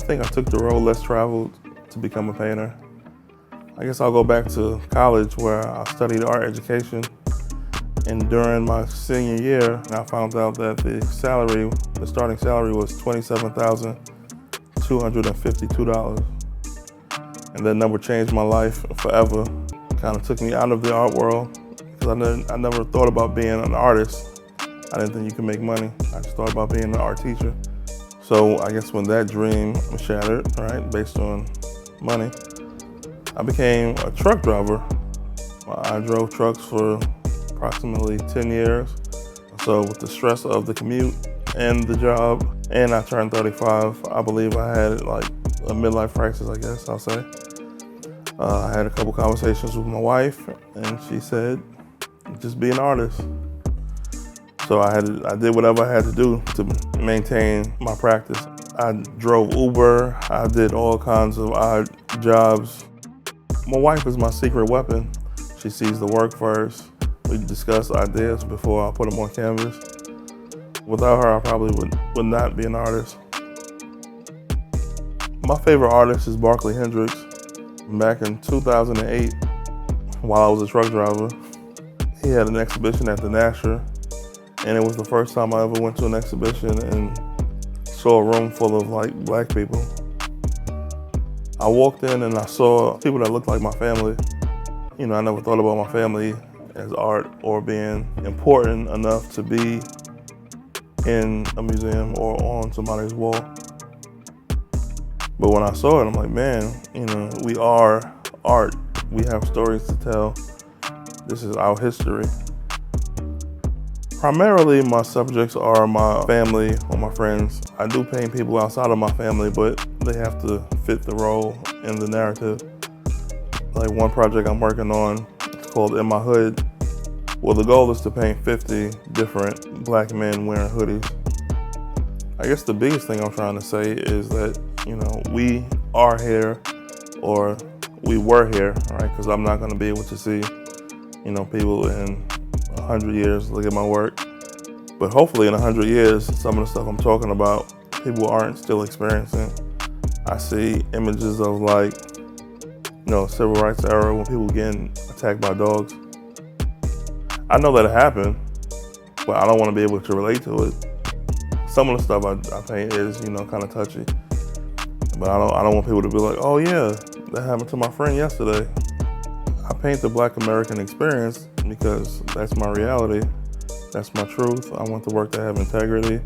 think I took the road less traveled to become a painter. I guess I'll go back to college where I studied art education. And during my senior year, I found out that the starting salary was $27,252. And that number changed my life forever. Kind of took me out of the art world because I never thought about being an artist. I didn't think you could make money. I just thought about being an art teacher. So I guess when that dream was shattered, right, based on money, I became a truck driver. I drove trucks for approximately 10 years. So with the stress of the commute and the job, and I turned 35, I believe I had like a midlife crisis, I guess I'll say. I had a couple conversations with my wife, and she said, just be an artist. So I did whatever I had to do to maintain my practice. I drove Uber, I did all kinds of odd jobs. My wife is my secret weapon. She sees the work first. We discuss ideas before I put them on canvas. Without her, I probably would not be an artist. My favorite artist is Barkley Hendricks. Back in 2008, while I was a truck driver, he had an exhibition at the Nasher, and it was the first time I ever went to an exhibition and saw a room full of like black people. I walked in and I saw people that looked like my family. You know, I never thought about my family as art or being important enough to be in a museum or on somebody's wall. But when I saw it, I'm like, man, you know, we are art. We have stories to tell. This is our history. Primarily, my subjects are my family or my friends. I do paint people outside of my family, but they have to fit the role in the narrative. Like one project I'm working on, it's called In My Hood. Well, the goal is to paint 50 different black men wearing hoodies. I guess the biggest thing I'm trying to say is that, you know, we are here, or we were here, right? Because I'm not going to be able to see, you know, people in 100 years look at my work. But hopefully in 100 years, some of the stuff I'm talking about, people aren't still experiencing. I see images of like, you know, civil rights era when people getting attacked by dogs. I know that it happened, but I don't want to be able to relate to it. Some of the stuff I paint is, you know, kind of touchy. But I don't want people to be like, oh yeah, that happened to my friend yesterday. I paint the Black American experience because that's my reality. That's my truth. I want the work to have integrity.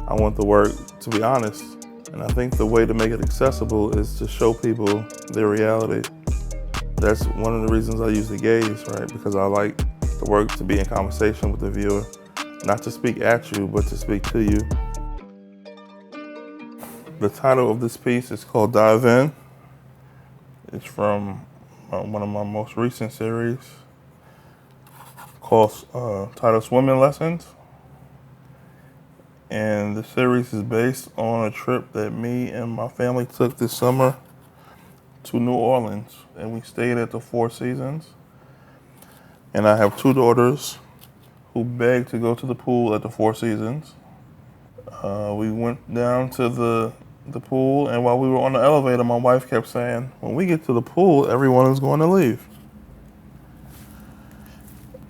I want the work to be honest. And I think the way to make it accessible is to show people their reality. That's one of the reasons I use the gaze, right? Because I like the work to be in conversation with the viewer. Not to speak at you, but to speak to you. The title of this piece is called Dive In. It's from one of my most recent series called titled Swimming Lessons. And the series is based on a trip that me and my family took this summer to New Orleans. And we stayed at the Four Seasons. And I have two daughters who begged to go to the pool at the Four Seasons. We went down to the pool, and while we were on the elevator, my wife kept saying, when we get to the pool, everyone is going to leave.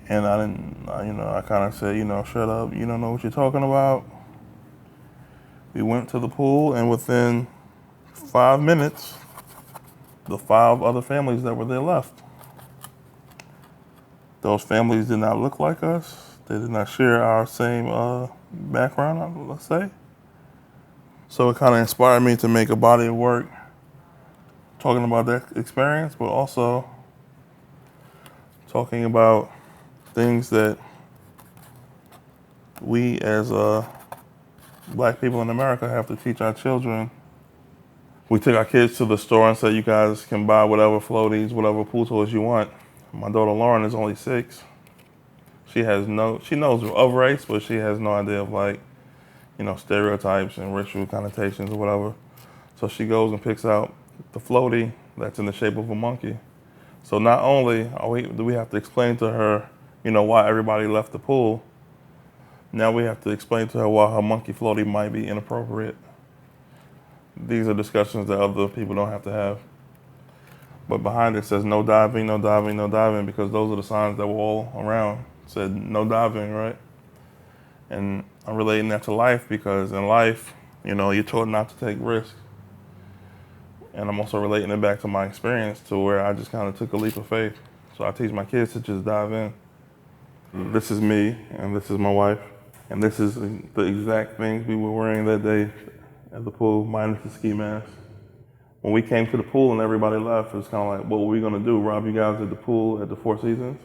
And I kind of said, shut up, you don't know what you're talking about. We went to the pool, and within 5 minutes, the 5 other families that were there left. Those families did not look like us. They did not share our same background, let's say. So it kind of inspired me to make a body of work talking about that experience, but also talking about things that we as black people in America have to teach our children. We took our kids to the store and said, you guys can buy whatever floaties, whatever pool toys you want. My daughter Lauren is only 6. She knows of race, but she has no idea of stereotypes and racial connotations or whatever. So she goes and picks out the floaty that's in the shape of a monkey. So not only do we have to explain to her, why everybody left the pool, now we have to explain to her why her monkey floaty might be inappropriate. these are discussions that other people don't have to have. But behind it says no diving, no diving, no diving, because those are the signs that were all around. It said no diving, right? And I'm relating that to life because in life, you're taught not to take risks. And I'm also relating it back to my experience to where I just kind of took a leap of faith. So I teach my kids to just dive in. This is me, and this is my wife. And this is the exact things we were wearing that day at the pool, minus the ski mask. When we came to the pool and everybody left, it was kind of like, what were we going to do, rob you guys at the pool at the Four Seasons?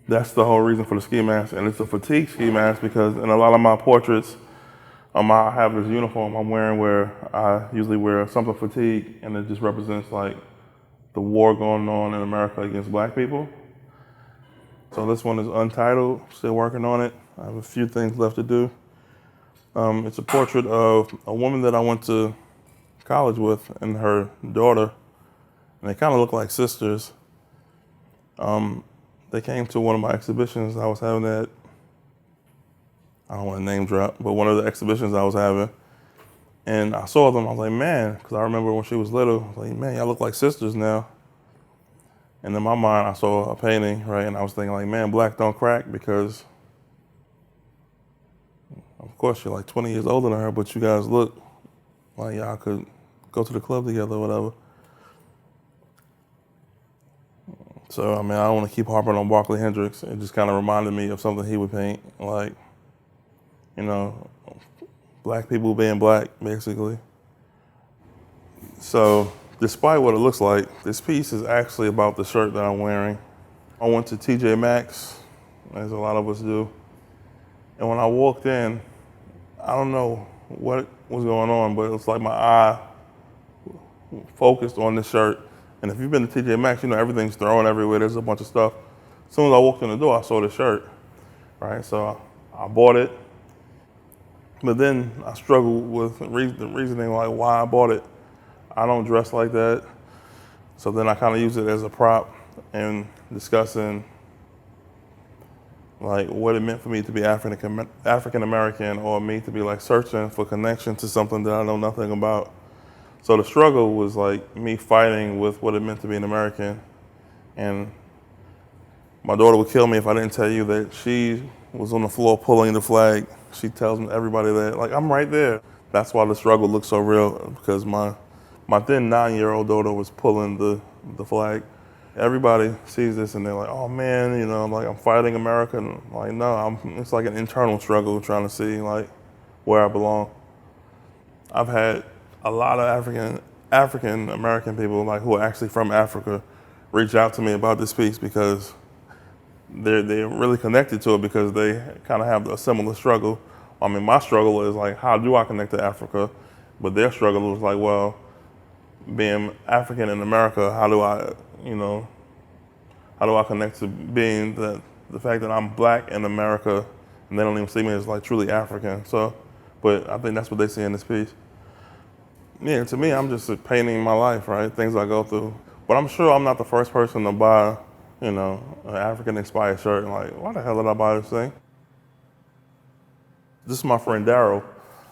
That's the whole reason for the ski mask. And it's a fatigue ski mask because in a lot of my portraits, I have this uniform I'm wearing where I usually wear something fatigue, and it just represents like the war going on in America against black people. So this one is untitled, still working on it. I have a few things left to do. It's a portrait of a woman that I went to college with and her daughter, and they kind of look like sisters. They came to one of my exhibitions I was having at, I don't want to name drop, but one of the exhibitions I was having, and I saw them, I was like, man, because I remember when she was little, I was like, man, y'all look like sisters now. And in my mind, I saw a painting, right, and I was thinking like, man, black don't crack because, of course, you're like 20 years older than her, but you guys look like y'all could go to the club together or whatever. So, I don't want to keep harping on Barkley Hendricks. It just kind of reminded me of something he would paint, like, black people being black, basically. So, despite what it looks like, this piece is actually about the shirt that I'm wearing. I went to TJ Maxx, as a lot of us do. And when I walked in, I don't know what was going on, but it was like my eye focused on this shirt. And if you've been to TJ Maxx, everything's thrown everywhere. There's a bunch of stuff. As soon as I walked in the door, I saw the shirt, right? So I bought it. But then I struggled with the reasoning like why I bought it. I don't dress like that. So then I kind of use it as a prop and discussing like what it meant for me to be African American, or me to be like searching for connection to something that I know nothing about. So the struggle was like me fighting with what it meant to be an American. And my daughter would kill me if I didn't tell you that she was on the floor pulling the flag. She tells everybody that, like, I'm right there. That's why the struggle looks so real, because my then 9-year-old daughter was pulling the flag. Everybody sees this and they're like, oh man, like I'm fighting America. And I'm like, no, it's like an internal struggle trying to see like where I belong. I've had a lot of African American people like who are actually from Africa reach out to me about this piece because they're really connected to it because they kind of have a similar struggle. My struggle is like, how do I connect to Africa? But their struggle was like, well, being African in America, how do I connect to being the fact that I'm black in America and they don't even see me as like truly African. So, but I think that's what they see in this piece. Yeah, to me, I'm just painting my life, right? Things I go through. But I'm sure I'm not the first person to buy, an African-inspired shirt and like, why the hell did I buy this thing? This is my friend Daryl.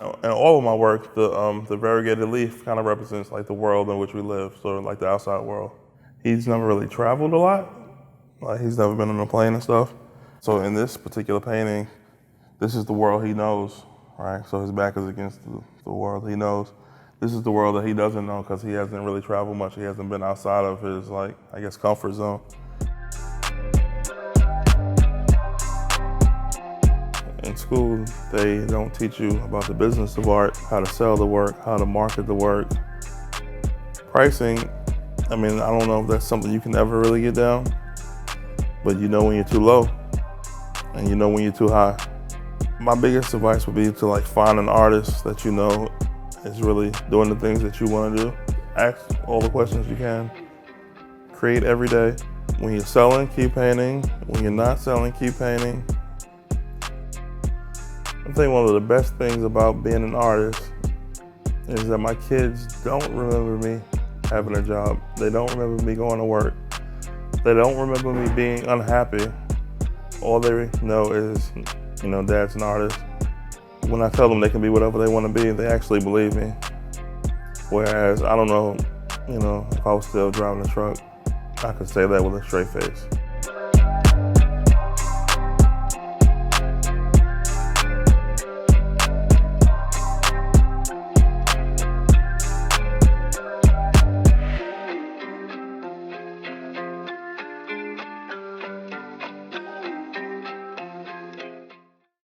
And all of my work, the variegated leaf kind of represents like the world in which we live, so like the outside world. He's never really traveled a lot. Like he's never been on a plane and stuff. So in this particular painting, this is the world he knows, right? So his back is against the world he knows. This is the world that he doesn't know because he hasn't really traveled much. He hasn't been outside of his, comfort zone. In school, they don't teach you about the business of art, how to sell the work, how to market the work. Pricing, I don't know if that's something you can ever really get down, but you know when you're too low and you know when you're too high. My biggest advice would be to find an artist that you know is really doing the things that you want to do. Ask all the questions you can. Create every day. When you're selling, keep painting. When you're not selling, keep painting. I think one of the best things about being an artist is that my kids don't remember me having a job. They don't remember me going to work. They don't remember me being unhappy. All they know is, Dad's an artist. When I tell them they can be whatever they want to be, they actually believe me. Whereas, I don't know, if I was still driving the truck, I could say that with a straight face.